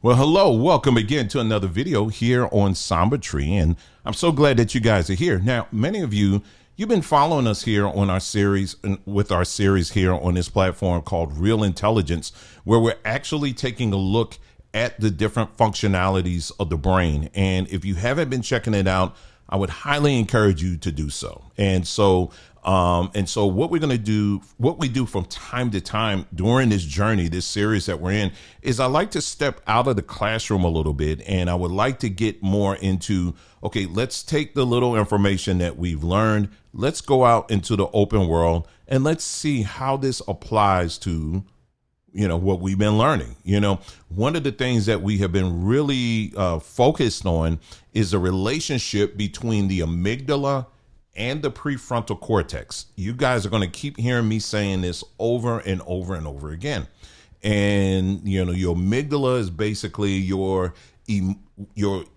Well, hello, welcome again to another video here on Samba Tree, and I'm so glad that you guys are here. Now, many of you've been following us here on our series, with our series here on this platform called Real Intelligence, where we're actually taking a look at the different functionalities of the brain. And if you haven't been checking it out, I would highly encourage you to do so. And so what we're going to do, what we do from time to time during this journey, this series that we're in, is I like to step out of the classroom a little bit, and I would like to get more into, okay, let's take the little information that we've learned, let's go out into the open world, and let's see how this applies to, what we've been learning. One of the things that we have been really focused on is the relationship between the amygdala and the prefrontal cortex. You guys are going to keep hearing me saying this over and over and over again. And, your amygdala is basically your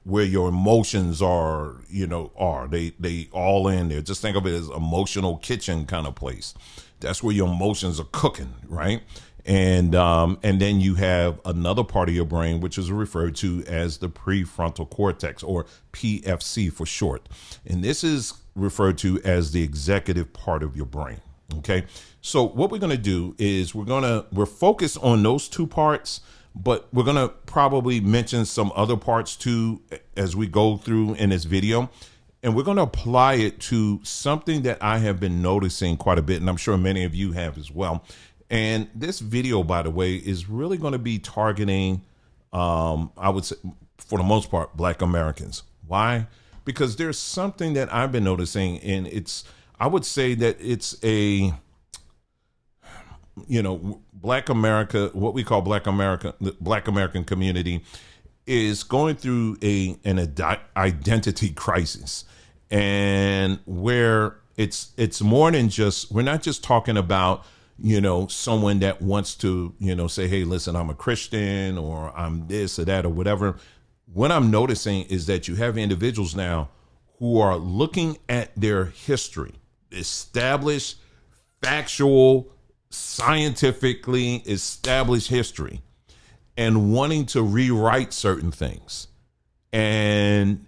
where your emotions are, they all in there. Just think of it as emotional kitchen kind of place. That's where your emotions are cooking, right? And then you have another part of your brain, which is referred to as the prefrontal cortex, or PFC for short. And this is referred to as the executive part of your brain. Okay. So what we're going to do is we're focused on those two parts, but we're going to probably mention some other parts too as we go through in this video. And we're going to apply it to something that I have been noticing quite a bit, and I'm sure many of you have as well. And this video, by the way, is really going to be targeting, I would say, for the most part, Black Americans. Why? Because there's something that I've been noticing, and I would say that it's a, Black America, what we call Black America, the Black American community is going through an identity crisis, and where it's more than just, we're not just talking about, someone that wants to, say, hey, listen, I'm a Christian, or I'm this or that or whatever. What I'm noticing is that you have individuals now who are looking at their history, established, factual, scientifically established history, and wanting to rewrite certain things and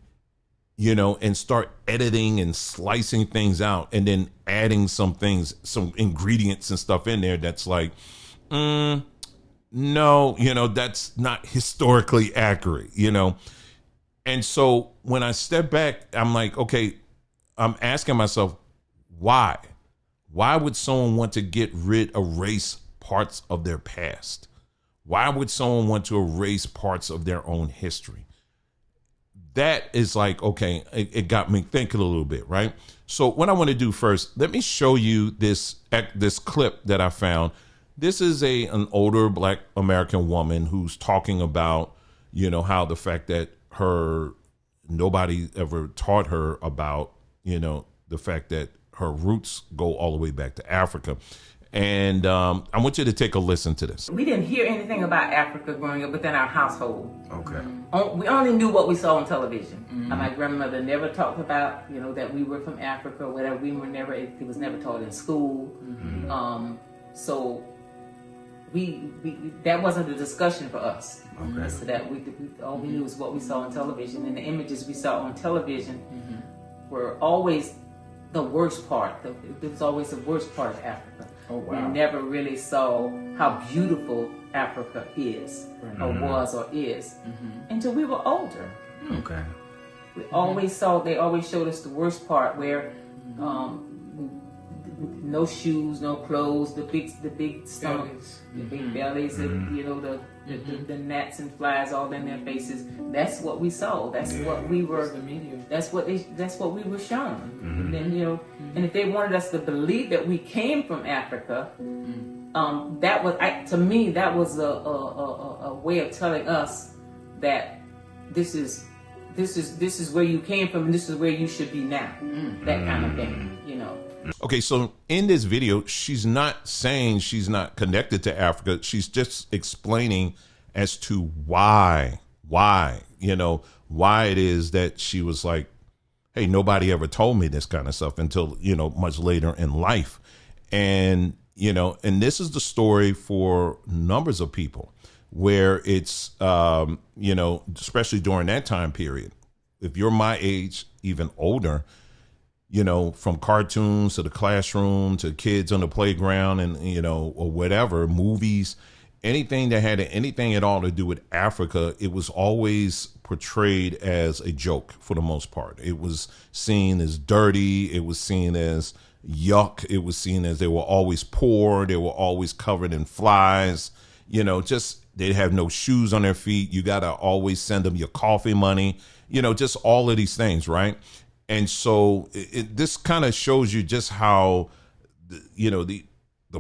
start editing and slicing things out, and then adding some things, some ingredients and stuff in there that's like, no, that's not historically accurate, And so when I step back, I'm like, okay, I'm asking myself, why? Why would someone want to erase parts of their past? Why would someone want to erase parts of their own history? That is like, okay, it got me thinking a little bit, right? So what I want to do first, let me show you this clip that I found. This is an older Black American woman who's talking about, how the fact that nobody ever taught her about, the fact that her roots go all the way back to Africa. And I want you to take a listen to this. We didn't hear anything about Africa growing up within our household. Okay. We only knew what we saw on television. Mm-hmm. And my grandmother never talked about, that we were from Africa or whatever. It was never taught in school. Mm-hmm. So that wasn't a discussion for us. Okay. So that all we knew was what we saw on television. And the images we saw on television were always the worst part. It was always the worst part of Africa. Oh, wow. We never really saw how beautiful Africa is, or was, or is, until we were older. Okay. They always showed us the worst part, where no shoes, no clothes, the big stomachs, the big bellies, the gnats and flies all in their faces. That's what we saw. That's what we were. The media. That's what we were shown. And then and if they wanted us to believe that we came from Africa, that was to me that was a way of telling us that this is where you came from, and this is where you should be now. That kind of thing, Okay, so in this video, she's not saying she's not connected to Africa. She's just explaining as to why it is that she was like, hey, nobody ever told me this kind of stuff until, much later in life. And, and this is the story for numbers of people. where it's, especially during that time period, if you're my age, even older, from cartoons to the classroom to kids on the playground and, or whatever, movies, anything that had anything at all to do with Africa, it was always portrayed as a joke for the most part. It was seen as dirty. It was seen as yuck. It was seen as they were always poor. They were always covered in flies, just they have no shoes on their feet. You got to always send them your coffee money, just all of these things. Right. And so this kind of shows you just how, the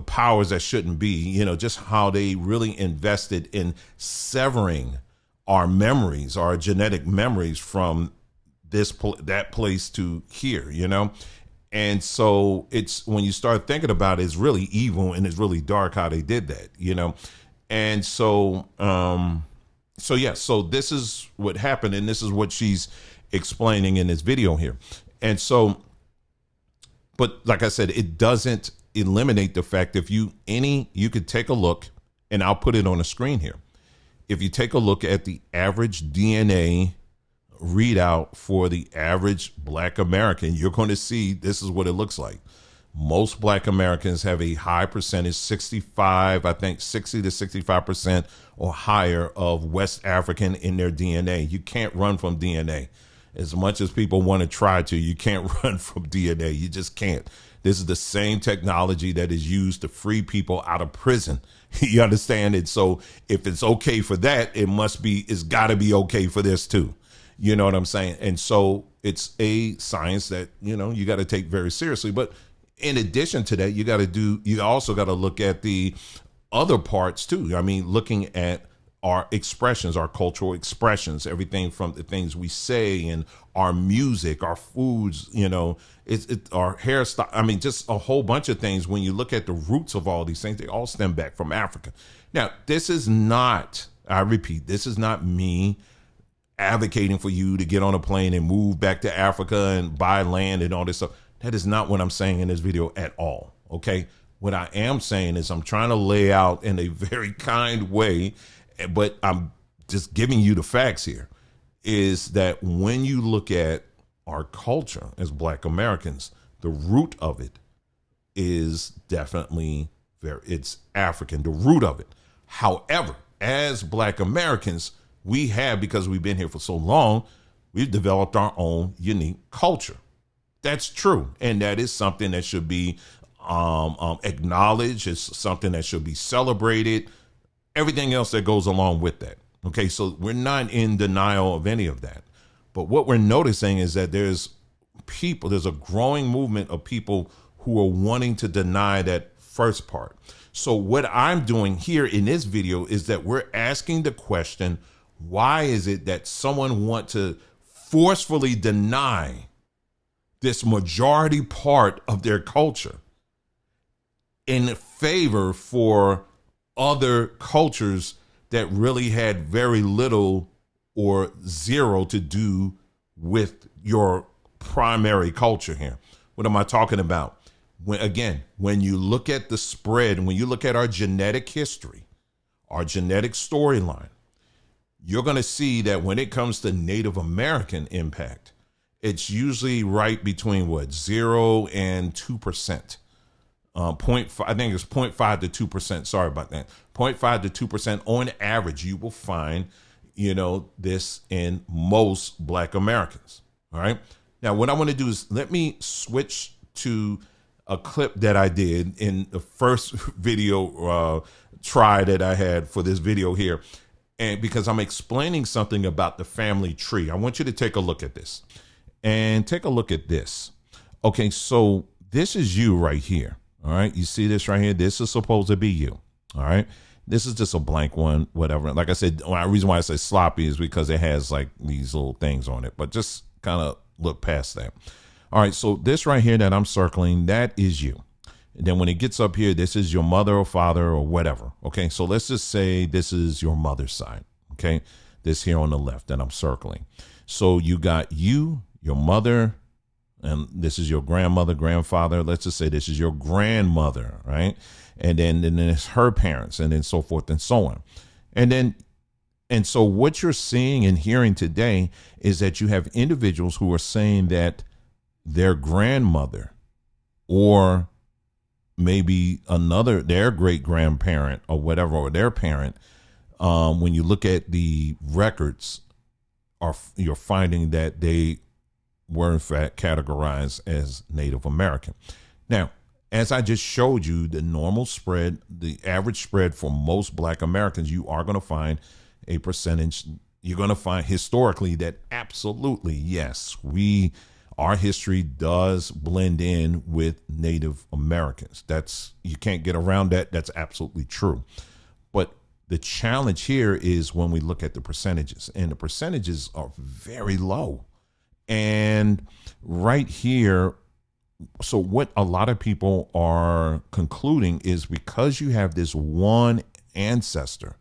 powers that shouldn't be, just how they really invested in severing our memories, our genetic memories from that place to here, And so it's when you start thinking about it, it's really evil and it's really dark how they did that, And so, so this is what happened. And this is what she's explaining in this video here. And so, but like I said, it doesn't eliminate the fact you could take a look, and I'll put it on the screen here. If you take a look at the average DNA readout for the average Black American, you're going to see this is what it looks like. Most Black Americans have a high percentage, 60 to 65% or higher of West African in their DNA. You can't run from DNA. As much as people want to try to, you can't run from DNA. You just can't. This is the same technology that is used to free people out of prison. You understand it? So if it's okay for that, it's got to be okay for this too. You know what I'm saying? And so it's a science that, you got to take very seriously. But in addition to that, you also got to look at the other parts too. I mean, looking at our expressions, our cultural expressions, everything from the things we say and our music, our foods, our hairstyle. I mean, just a whole bunch of things. When you look at the roots of all these things, they all stem back from Africa. Now, this is not, I repeat, this is not me advocating for you to get on a plane and move back to Africa and buy land and all this stuff. That is not what I'm saying in this video at all. Okay. What I am saying is I'm trying to lay out in a very kind way, but I'm just giving you the facts here, is that when you look at our culture as Black Americans, the root of it is definitely it's African, the root of it. However, as Black Americans, we have, because we've been here for so long, we've developed our own unique culture. That's true. And that is something that should be acknowledged. It's something that should be celebrated. Everything else that goes along with that. Okay, so we're not in denial of any of that. But what we're noticing is that there's a growing movement of people who are wanting to deny that first part. So what I'm doing here in this video is that we're asking the question, why is it that someone want to forcefully deny this majority part of their culture in favor for other cultures that really had very little or zero to do with your primary culture here? What am I talking about? When you look at the spread, when you look at our genetic history, our genetic storyline, you're going to see that when it comes to Native American impact, it's usually right between 0 and 2%. I think it's 0.5 to 2%. Sorry about that. 0.5 to 2% on average, you will find, this in most Black Americans. All right. Now, what I want to do is let me switch to a clip that I did in the first video try that I had for this video here. And because I'm explaining something about the family tree, I want you to take a look at this and take a look at this. Okay. So this is you right here. All right. You see this right here? This is supposed to be you. All right. This is just a blank one, whatever. Like I said, the reason why I say sloppy is because it has like these little things on it, but just kind of look past that. All right. So this right here that I'm circling, that is you. And then when it gets up here, this is your mother or father or whatever. Okay. So let's just say this is your mother's side. Okay. This here on the left that I'm circling. So you got you, your mother, and this is your grandmother, grandfather. Let's just say this is your grandmother, right? And then it's her parents, and then so forth and so on. And then, and so what you're seeing and hearing today is that you have individuals who are saying that their grandmother or maybe their great grandparent or whatever, or their parent, when you look at the records, you're finding that they were in fact categorized as Native American. Now, as I just showed you, the normal spread, the average spread for most Black Americans, you are going to find a percentage. You're going to find historically that absolutely, yes, our history does blend in with Native Americans. You can't get around that. That's absolutely true. But the challenge here is when we look at the percentages, and the percentages are very low. And right here, so what a lot of people are concluding is because you have this one ancestor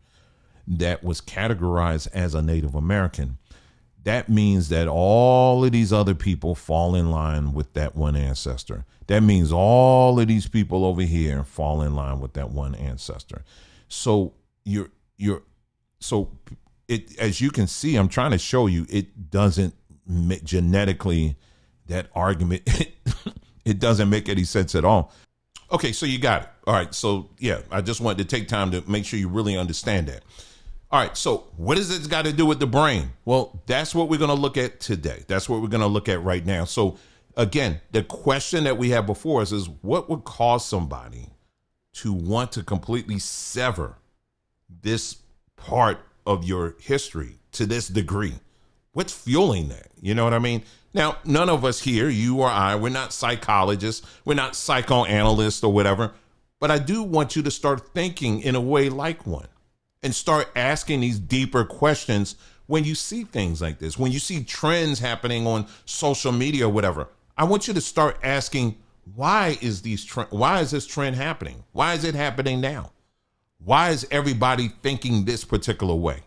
that was categorized as a Native American, that means that all of these other people fall in line with that one ancestor. That means all of these people over here fall in line with that one ancestor. So as you can see, I'm trying to show you, it doesn't genetically, that argument, it doesn't make any sense at all. Okay, so you got it. All right, so yeah, I just wanted to take time to make sure you really understand that. All right, so what does this got to do with the brain? Well, that's what we're going to look at today. That's what we're going to look at right now. So again, the question that we have before us is, what would cause somebody to want to completely sever this part of your history to this degree? What's fueling that? You know what I mean? Now, none of us here, you or I, we're not psychologists, we're not psychoanalysts or whatever, but I do want you to start thinking in a way like one and start asking these deeper questions when you see things like this, when you see trends happening on social media or whatever. I want you to start asking, why is this trend happening? Why is it happening now? Why is everybody thinking this particular way?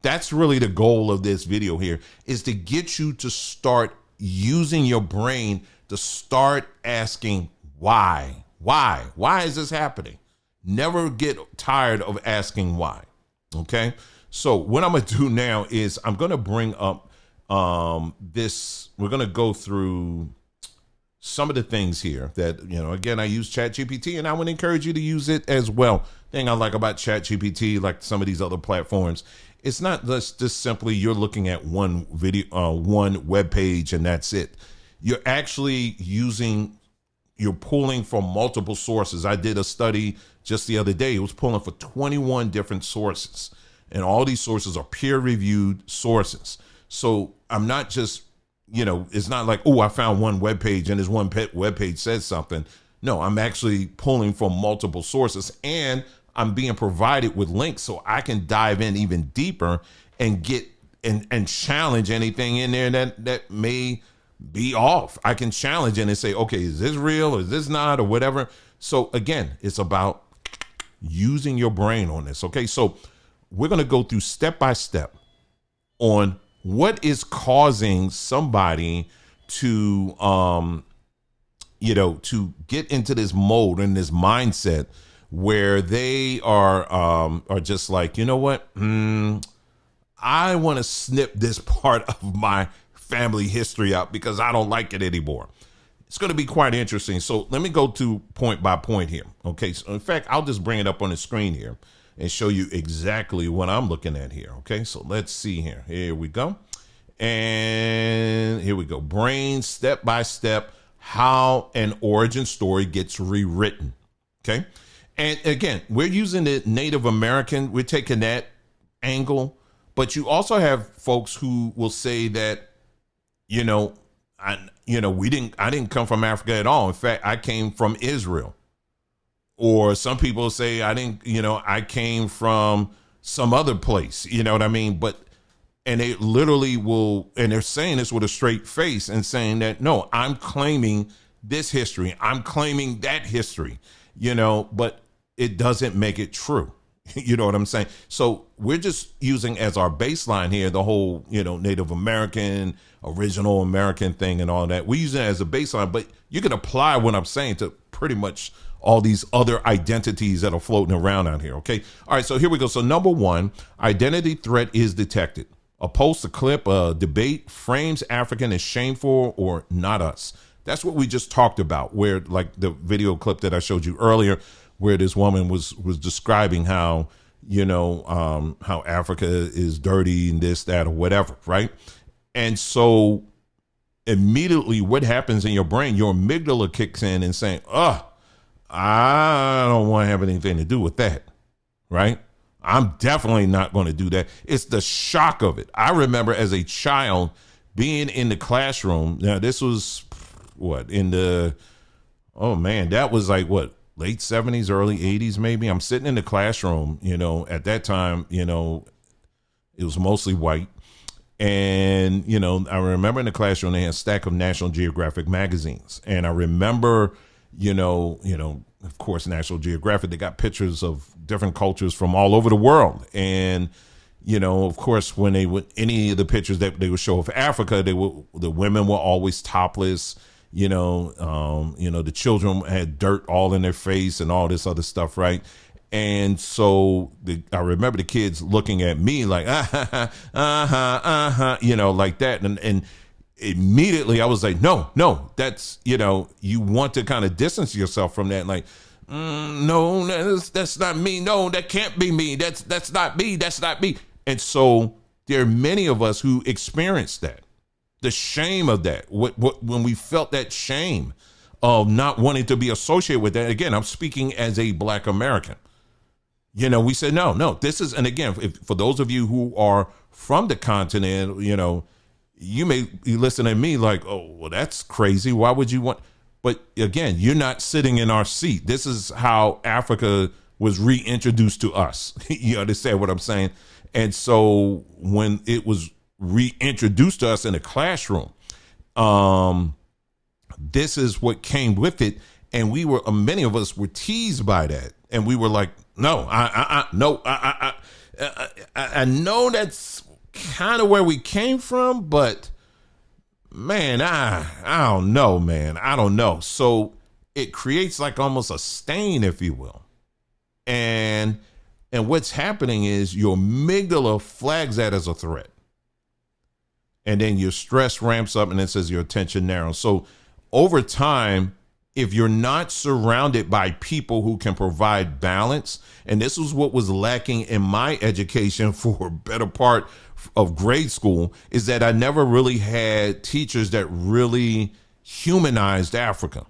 That's really the goal of this video here, is to get you to start using your brain to start asking why is this happening? Never get tired of asking why. Okay. So what I'm going to do now is I'm going to bring up we're going to go through some of the things here that, again, I use ChatGPT, and I would encourage you to use it as well. Thing I like about ChatGPT, like some of these other platforms, it's not just simply you're looking at one video, one web page, and that's it. You're actually you're pulling from multiple sources. I did a study just the other day. It was pulling for 21 different sources, and all these sources are peer-reviewed sources. So I'm not just, it's not like, oh, I found one web page and this one web page says something. No, I'm actually pulling from multiple sources, and I'm being provided with links so I can dive in even deeper and get and challenge anything in there that may be off. I can challenge it and say, okay, is this real or is this not, or whatever. So again, it's about using your brain on this. Okay, so we're going to go through step by step on what is causing somebody to to get into this mode and this mindset where they are just like, you know what, I want to snip this part of my family history out because I don't like it anymore. It's going to be quite interesting. So let me go to point by point here. Okay, so in fact, I'll just bring it up on the screen here and show you exactly what I'm looking at here. Okay, so let's see here. Here we go. And here we go. Brain, step by step, how an origin story gets rewritten. Okay. And again, we're using the Native American, we're taking that angle, but you also have folks who will say that, I didn't come from Africa at all. In fact, I came from Israel. Or some people say I came from some other place, you know what I mean? And they literally and they're saying this with a straight face and saying that, no, I'm claiming this history. I'm claiming that history, but it doesn't make it true. You know what I'm saying? So we're just using as our baseline here, the whole, Native American, original American thing and all that. We use it as a baseline, but you can apply what I'm saying to pretty much all these other identities that are floating around out here. Okay. All right. So here we go. So number one, identity threat is detected. A post, a clip, a debate frames African as shameful or not us. That's what we just talked about, where like the video clip that I showed you earlier, where this woman was describing how, how Africa is dirty and this, that, or whatever. Right. And so immediately what happens in your brain, your amygdala kicks in and saying, I don't want to have anything to do with that. Right. I'm definitely not going to do that. It's the shock of it. I remember as a child being in the classroom. Now, this was that was like late 70s, early 80s, maybe. I'm sitting in the classroom, at that time, it was mostly white. And, I remember in the classroom, they had a stack of National Geographic magazines. And I remember, of course, National Geographic, they got pictures of different cultures from all over the world. And, of course, when they would, any of the pictures that they would show of Africa, the women were always topless, the children had dirt all in their face and all this other stuff. Right. And so I remember the kids looking at me like, like that. And immediately I was like, no, that's, you want to kind of distance yourself from that. Like, no, that's not me. No, that can't be me. That's not me. That's not me. And so there are many of us who experienced that, the shame of that. When we felt that shame of not wanting to be associated with that. Again, I'm speaking as a Black American. We said, no, this is, and again, for those of you who are from the continent, you may be listening to me like, oh, well, that's crazy. Why would you want? But again, you're not sitting in our seat. This is how Africa was reintroduced to us. You understand what I'm saying? And so when it was reintroduced to us in a classroom, this is what came with it. And many of us were teased by that. And we were like, no, I know that's kind of where we came from, but man, I don't know, man. I don't know. So it creates like almost a stain, if you will. And what's happening is your amygdala flags that as a threat. And then your stress ramps up and it says your attention narrows. So over time, if you're not surrounded by people who can provide balance, and this is what was lacking in my education for a better part of grade school, is that I never really had teachers that really humanized Africa.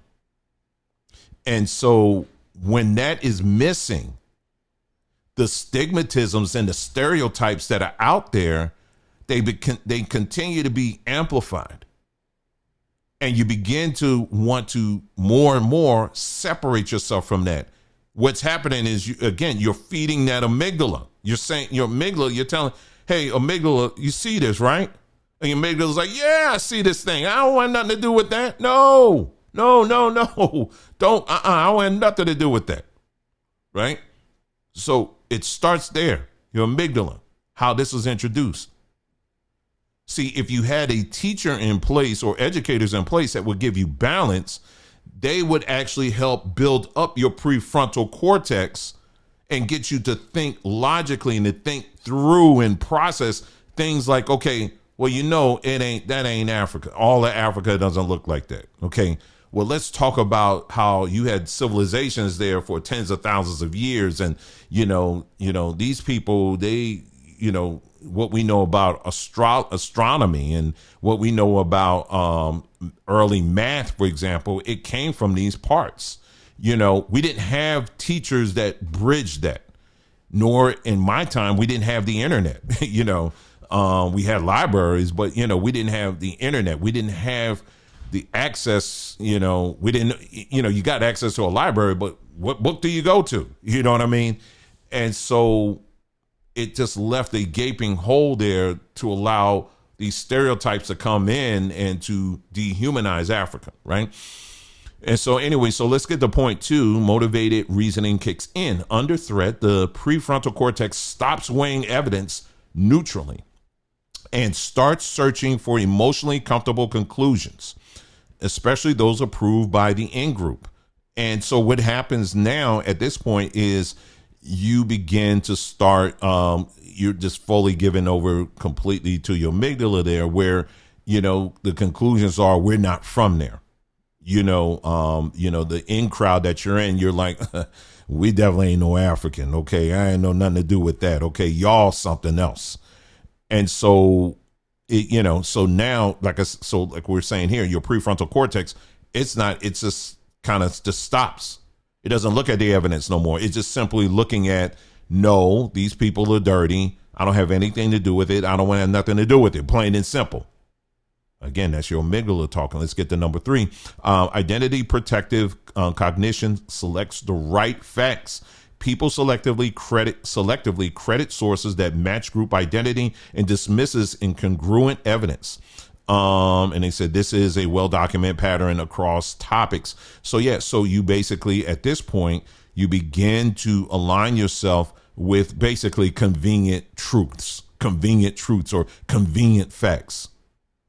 And so when that is missing, the stigmatisms and the stereotypes that are out there, they continue to be amplified. And you begin to want to more and more separate yourself from that. What's happening is, you're feeding that amygdala. You're saying, your amygdala, you're telling, hey, amygdala, you see this, right? And your amygdala's like, yeah, I see this thing. I don't want nothing to do with that. No. Don't, I don't want nothing to do with that. Right? So it starts there, your amygdala, how this was introduced. See, if you had a teacher in place or educators in place that would give you balance, they would actually help build up your prefrontal cortex and get you to think logically and to think through and process things like, okay, well, that ain't Africa. All of Africa doesn't look like that. Okay. Well, let's talk about how you had civilizations there for tens of thousands of years. And, these people, what we know about astronomy and what we know about early math, for example, it came from these parts. We didn't have teachers that bridged that, nor in my time, we didn't have the internet. We had libraries, but, we didn't have the internet. We didn't have the access, we didn't, you got access to a library, but what book do you go to? You know what I mean? And so it just left a gaping hole there to allow these stereotypes to come in and to dehumanize Africa, right? And so anyway, so let's get to point two. Motivated reasoning kicks in. Under threat, the prefrontal cortex stops weighing evidence neutrally and starts searching for emotionally comfortable conclusions, especially those approved by the in-group. And so what happens now at this point is you begin to start, you're just fully given over completely to your amygdala there, where, the conclusions are, we're not from there. The in crowd that you're in, you're like, we definitely ain't no African. Okay. I ain't no nothing to do with that. Okay. Y'all something else. And so, so now, like we're saying here, your prefrontal cortex, it's just kind of just stops. It doesn't look at the evidence no more. It's just simply looking at, no, these people are dirty. I don't have anything to do with it. I don't want to have nothing to do with it. Plain and simple. Again, that's your amygdala talking. Let's get to number 3. Identity protective cognition selects the right facts. People selectively credit sources that match group identity and dismisses incongruent evidence. And they said this is a well-documented pattern across topics. So you basically, at this point, you begin to align yourself with basically convenient truths or convenient facts,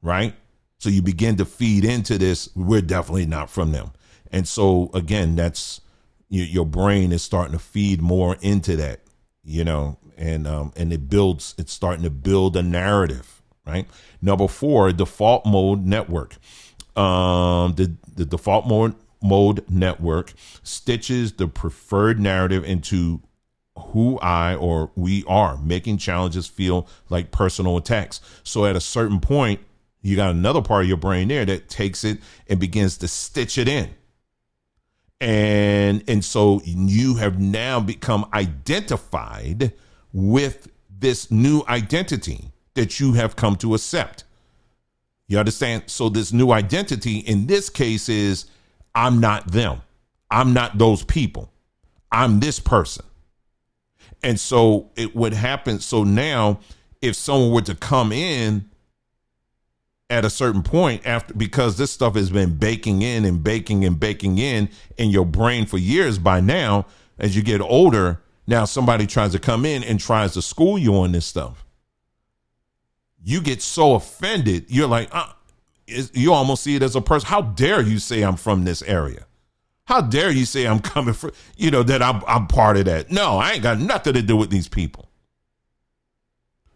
right? So you begin to feed into this. We're definitely not from them. And so again, that's your brain is starting to feed more into that, and it's starting to build a narrative, right? Number 4, default mode network. The default mode network stitches the preferred narrative into who we are, making challenges feel like personal attacks. So at a certain point, you got another part of your brain there that takes it and begins to stitch it in. And so you have now become identified with this new identity that you have come to accept. You understand? So this new identity in this case is, I'm not them. I'm not those people. I'm this person. And so it would happen. So now if someone were to come in at a certain point, because this stuff has been baking in your brain for years, by now, as you get older, now somebody tries to come in and tries to school you on this stuff. You get so offended. You're like, you almost see it as a person. How dare you say I'm from this area? How dare you say I'm coming from, that I'm part of that? No, I ain't got nothing to do with these people.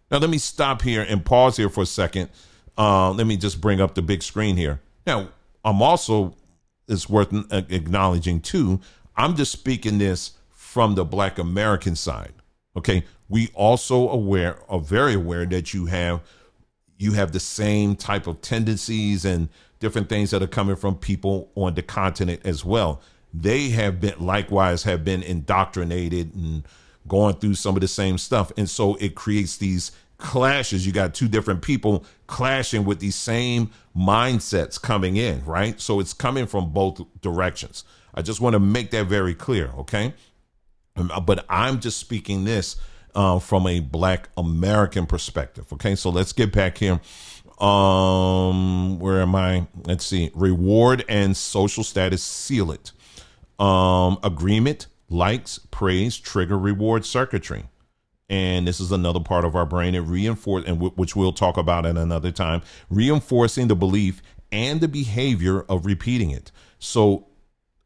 Now, let me stop here and pause here for a second. Let me just bring up the big screen here. Now, it's worth acknowledging too, I'm just speaking this from the Black American side. Okay. We also are very aware that you have the same type of tendencies and different things that are coming from people on the continent as well. They have been indoctrinated and going through some of the same stuff. And so it creates these clashes. You got two different people clashing with these same mindsets coming in, right? So it's coming from both directions. I just want to make that very clear, okay? But I'm just speaking this from a Black American perspective, okay? So let's get back here. Where am I? Let's see. Reward and social status seal it. Agreement, likes, praise, trigger reward circuitry. And this is another part of our brain. It which we'll talk about at another time, reinforcing the belief and the behavior of repeating it. So,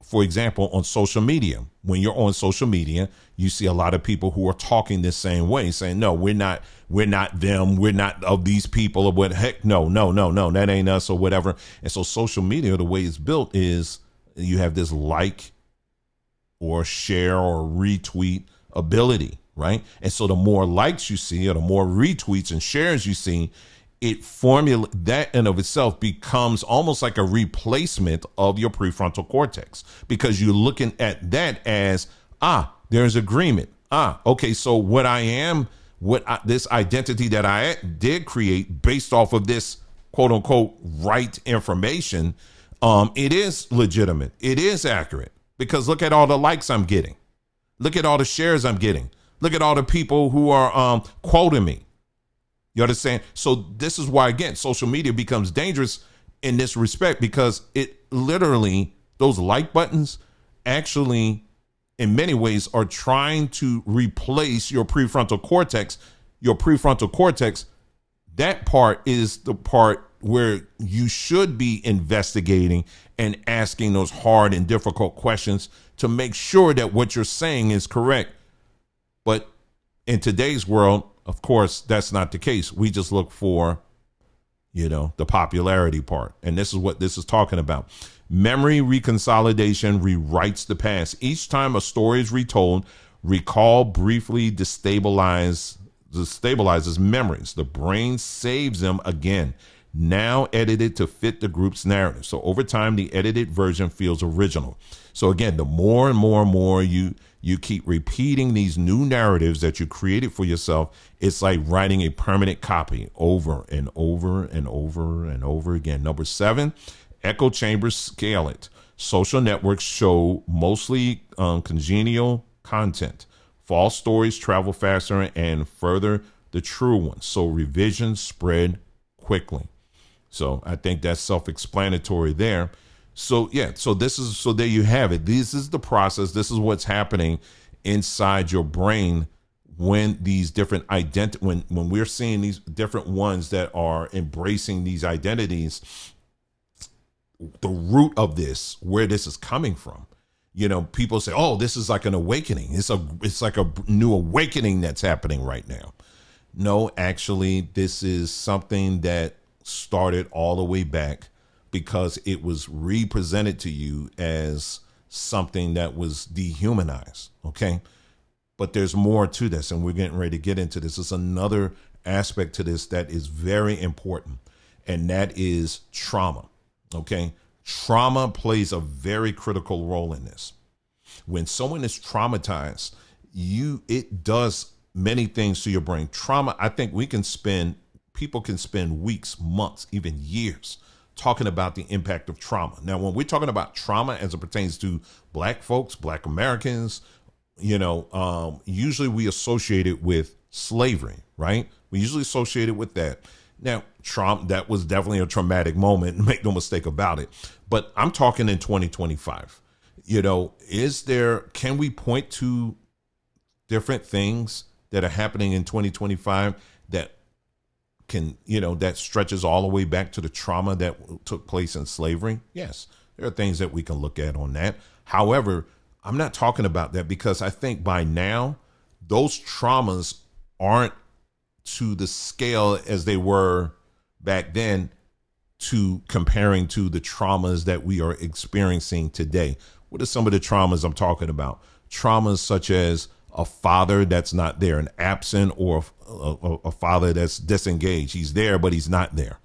for example, on social media, when you're on social media, you see a lot of people who are talking this same way, saying, no, we're not them. We're not of these people, or what heck. No, that ain't us or whatever. And so social media, the way it's built is you have this like or share or retweet ability. Right. And so the more likes you see, or the more retweets and shares you see, that in of itself becomes almost like a replacement of your prefrontal cortex, because you're looking at that as, there's agreement. Okay. So this identity that I did create based off of this quote unquote right information, it is legitimate. It is accurate, because look at all the likes I'm getting. Look at all the shares I'm getting. Look at all the people who are quoting me. You understand? So this is why, again, social media becomes dangerous in this respect, because it literally, those like buttons actually, in many ways, are trying to replace your prefrontal cortex. Your prefrontal cortex, that part is the part where you should be investigating and asking those hard and difficult questions to make sure that what you're saying is correct. But in today's world, of course, that's not the case. We just look for, the popularity part. And this is what this is talking about. Memory reconsolidation rewrites the past. Each time a story is retold, recall briefly destabilizes memories. The brain saves them again, now edited to fit the group's narrative. So over time, the edited version feels original. So again, the more and more and more you keep repeating these new narratives that you created for yourself, it's like writing a permanent copy over and over and over and over again. Number 7, echo chambers scale it. Social networks show mostly congenial content. False stories travel faster and further the true ones. So revisions spread quickly. So I think that's self-explanatory there. So so there you have it. This is the process. This is what's happening inside your brain when these different when we're seeing these different ones that are embracing these identities. The root of this, where this is coming from. People say, "Oh, this is like an awakening. It's like a new awakening that's happening right now." No, actually, this is something that started all the way back because it was represented to you as something that was dehumanized. Okay. But there's more to this, and we're getting ready to get into this. It's another aspect to this that is very important, and that is trauma. Okay. Trauma plays a very critical role in this. When someone is traumatized, it does many things to your brain. Trauma, I think people can spend weeks, months, even years talking about the impact of trauma. Now, when we're talking about trauma as it pertains to Black folks, Black Americans, usually we associate it with slavery, right? We usually associate it with that. Now, that was definitely a traumatic moment, make no mistake about it. But I'm talking in 2025. Can we point to different things that are happening in 2025 that that stretches all the way back to the trauma that took place in slavery? Yes, there are things that we can look at on that. However, I'm not talking about that because I think by now those traumas aren't to the scale as they were back then to comparing to the traumas that we are experiencing today. What are some of the traumas I'm talking about? Traumas such as a father that's not there, an absent, or a father that's disengaged. He's there, but he's not there.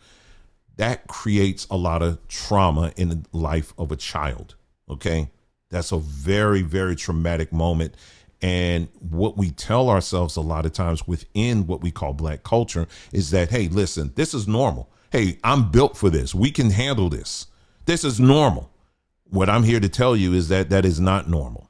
That creates a lot of trauma in the life of a child. Okay. That's a very, very traumatic moment. And what we tell ourselves a lot of times within what we call Black culture is that, hey, listen, this is normal. Hey, I'm built for this. We can handle this. This is normal. What I'm here to tell you is that that is not normal.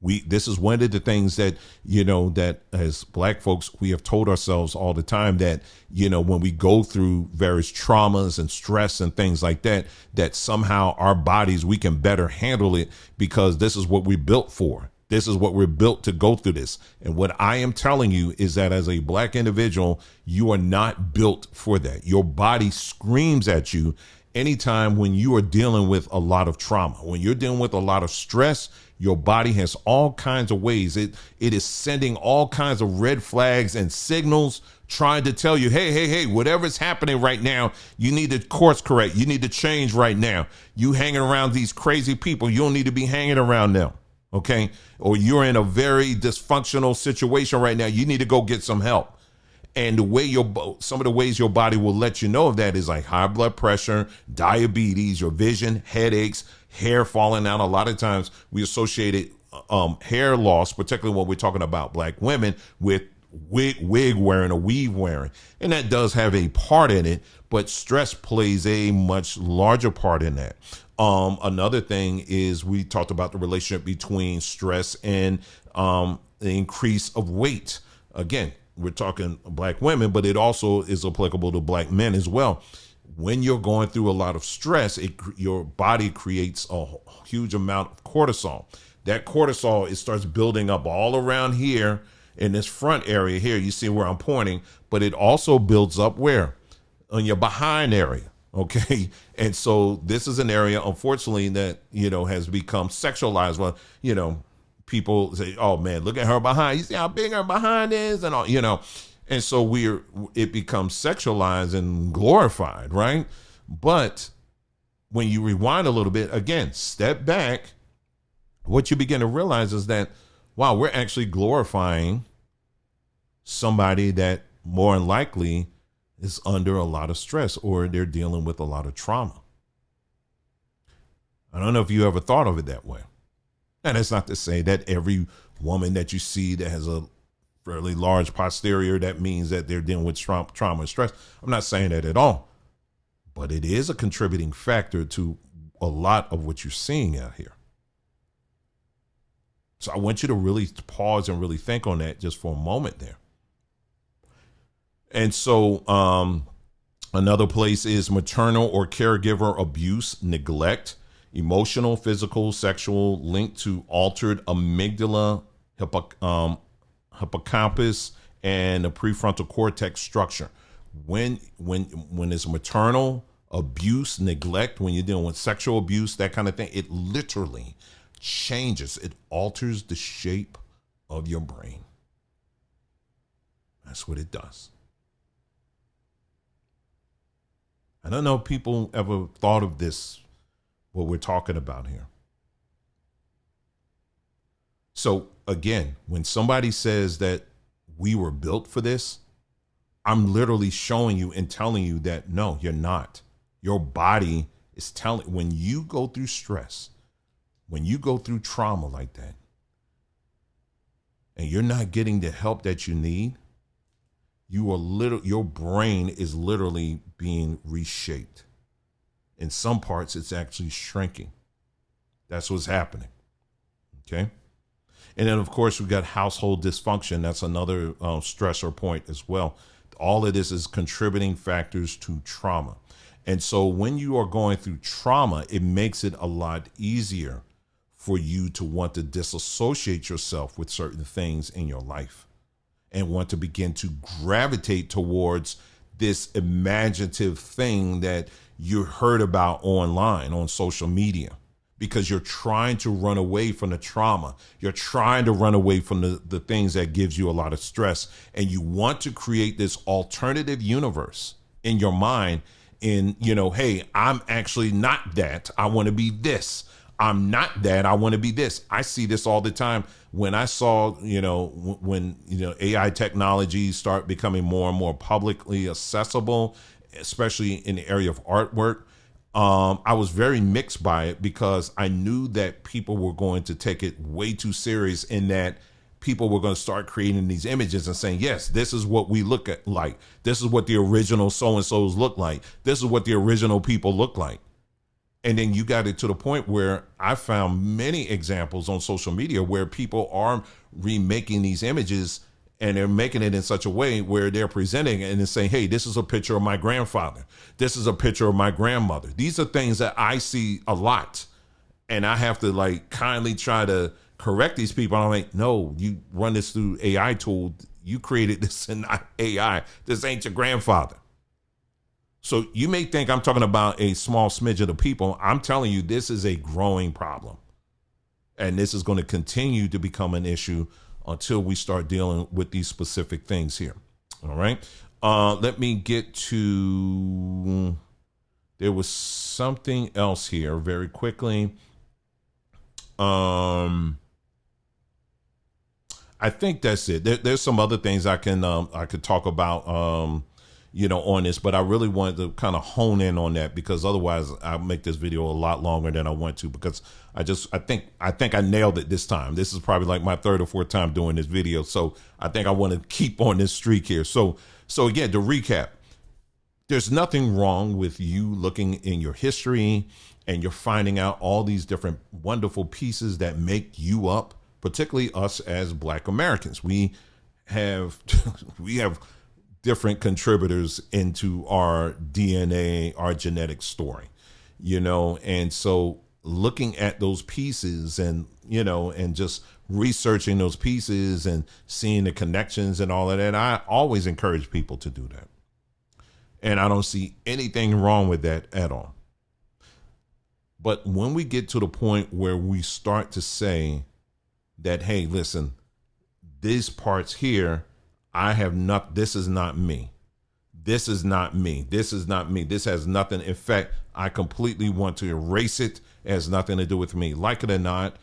This is one of the things that, that as Black folks, we have told ourselves all the time that, when we go through various traumas and stress and things like that, that somehow our bodies, we can better handle it because this is what we're built for. This is what we're built to go through this. And what I am telling you is that as a Black individual, you are not built for that. Your body screams at you anytime when you are dealing with a lot of trauma. When you're dealing with a lot of stress, your body has all kinds of ways. It is sending all kinds of red flags and signals trying to tell you, hey, whatever's happening right now, you need to course correct. You need to change right now. You hanging around these crazy people. You don't need to be hanging around them. Okay. Or you're in a very dysfunctional situation right now. You need to go get some help. And the way some of the ways your body will let you know of that is like high blood pressure, diabetes, your vision, headaches, hair falling out. A lot of times we associated hair loss, particularly when we're talking about Black women, with wig wearing or weave wearing. And that does have a part in it, but stress plays a much larger part in that. Another thing is we talked about the relationship between stress and the increase of weight. Again, we're talking Black women, but it also is applicable to Black men as well. When you're going through a lot of stress, your body creates a huge amount of cortisol. That cortisol, it starts building up all around here in this front area here. You see where I'm pointing, but it also builds up where? on your behind area. Okay. And so this is an area, unfortunately, that, has become sexualized. Well, people say, oh man, look at her behind. You see how big her behind is and all, and so it becomes sexualized and glorified. Right. But when you rewind a little bit, again, step back, what you begin to realize is that, wow, we're actually glorifying somebody that more than likely is under a lot of stress or they're dealing with a lot of trauma. I don't know if you ever thought of it that way. And that's not to say that every woman that you see that has a fairly large posterior, that means that they're dealing with trauma and stress. I'm not saying that at all. But it is a contributing factor to a lot of what you're seeing out here. So I want you to really pause and really think on that just for a moment there. And so another place is maternal or caregiver abuse, neglect, emotional, physical, sexual, linked to altered amygdala, hippocampus, and the prefrontal cortex structure. When it's maternal abuse, neglect, when you're dealing with sexual abuse, that kind of thing, it literally changes. It alters the shape of your brain. That's what it does. I don't know if people ever thought of this, what we're talking about here. So again, when somebody says that we were built for this, I'm literally showing you and telling you that no, you're not. Your body is telling, when you go through stress, when you go through trauma like that, and you're not getting the help that you need, your brain is literally being reshaped. In some parts, it's actually shrinking. That's what's happening. Okay. And then, of course, we got household dysfunction. That's another stressor point as well. All of this is contributing factors to trauma. And so when you are going through trauma, it makes it a lot easier for you to want to disassociate yourself with certain things in your life and want to begin to gravitate towards this imaginative thing that you heard about online on social media, because you're trying to run away from the trauma. You're trying to run away from the things that gives you a lot of stress. And you want to create this alternative universe in your mind hey, I'm actually not that. I want to be this. I'm not that. I want to be this. I see this all the time. When I saw, when AI technologies start becoming more and more publicly accessible, especially in the area of artwork, I was very mixed by it, because I knew that people were going to take it way too serious, in that people were going to start creating these images and saying, yes, this is what we look at like. This is what the original so-and-sos look like. This is what the original people look like. And then you got it to the point where I found many examples on social media where people are remaking these images, and they're making it in such a way where they're presenting it and they're saying, hey, this is a picture of my grandfather. This is a picture of my grandmother. These are things that I see a lot. And I have to kindly try to correct these people. I'm like, no, you run this through AI tool. You created this in AI. This ain't your grandfather. So you may think I'm talking about a small smidgen of people. I'm telling you, this is a growing problem. And this is going to continue to become an issue until we start dealing with these specific things here. All right. Let me get to, there was something else here very quickly. I think that's it. There's some other things I could talk about, on this, but I really wanted to kind of hone in on that, because otherwise I'll make this video a lot longer than I want to, because I think I nailed it this time. This is probably like my third or fourth time doing this video. So I think I want to keep on this streak here. So again, to recap, there's nothing wrong with you looking in your history and you're finding out all these different wonderful pieces that make you up, particularly us as Black Americans. We have different contributors into our DNA, our genetic story, and so looking at those pieces and just researching those pieces and seeing the connections and all of that, I always encourage people to do that. And I don't see anything wrong with that at all. But when we get to the point where we start to say that, hey, listen, these parts here, I have not, this is not me. This is not me. This is not me. This has nothing. In fact, I completely want to erase it. It has nothing to do with me. Like it or not,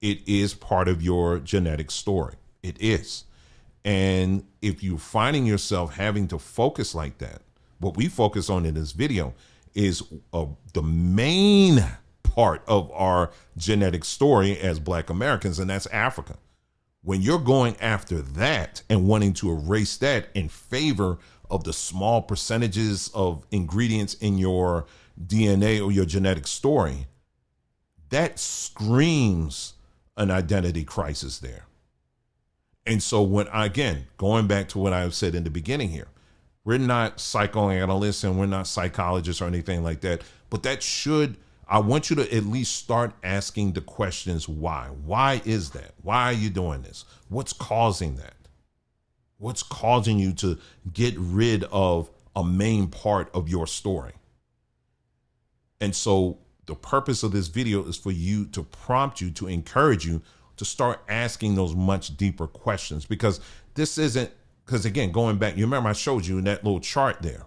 it is part of your genetic story. It is. And if you're finding yourself having to focus like that, what we focus on in this video is the main part of our genetic story as Black Americans, and that's Africa. When you're going after that and wanting to erase that in favor of the small percentages of ingredients in your DNA or your genetic story, that screams an identity crisis there. And so when, again, going back to what I've said in the beginning here, we're not psychoanalysts and we're not psychologists or anything like that, but that should, I want you to at least start asking the questions why. Why is that? Why are you doing this? What's causing that? What's causing you to get rid of a main part of your story? And so the purpose of this video is for you, to prompt you, to encourage you to start asking those much deeper questions, because this isn't, because again, going back, you remember I showed you in that little chart there,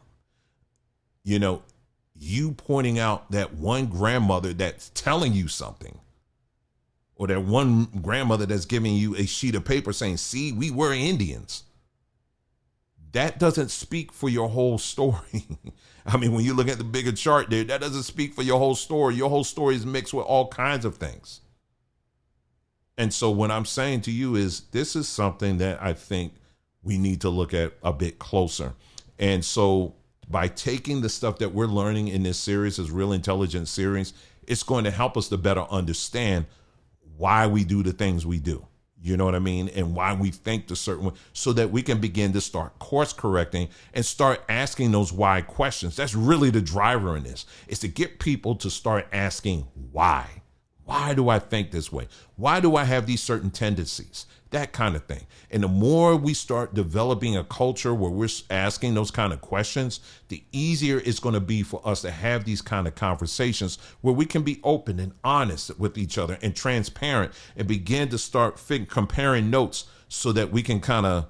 you know, you pointing out that one grandmother that's telling you something, or that one grandmother that's giving you a sheet of paper saying, see, we were Indians. That doesn't speak for your whole story. I mean, when you look at the bigger chart there, that doesn't speak for your whole story. Your whole story is mixed with all kinds of things. And so what I'm saying to you is, this is something that I think we need to look at a bit closer. And so by taking the stuff that we're learning in this series, this Real Intelligence series, it's going to help us to better understand why we do the things we do. You know what I mean? And why we think the certain way, so that we can begin to start course correcting and start asking those why questions. That's really the driver in this, is to get people to start asking why. Why do I think this way? Why do I have these certain tendencies? That kind of thing. And the more we start developing a culture where we're asking those kind of questions, the easier it's going to be for us to have these kind of conversations where we can be open and honest with each other and transparent, and begin to start comparing notes so that we can kind of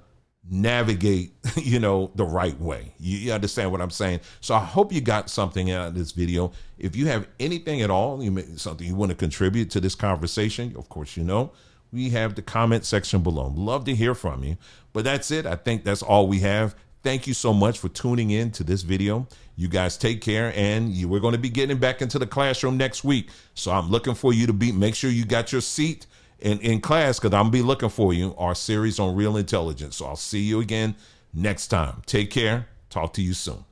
navigate, you know, the right way. You understand what I'm saying? So I hope you got something out of this video. If you have anything at all, something you want to contribute to this conversation, of course, you know, we have the comment section below. Love to hear from you. But that's it. I think that's all we have. Thank you so much for tuning in to this video. You guys take care, and we're going to be getting back into the classroom next week. So I'm looking for you to make sure you got your seat in class, because I'm going to be looking for you, our series on Real Intelligence. So I'll see you again next time. Take care. Talk to you soon.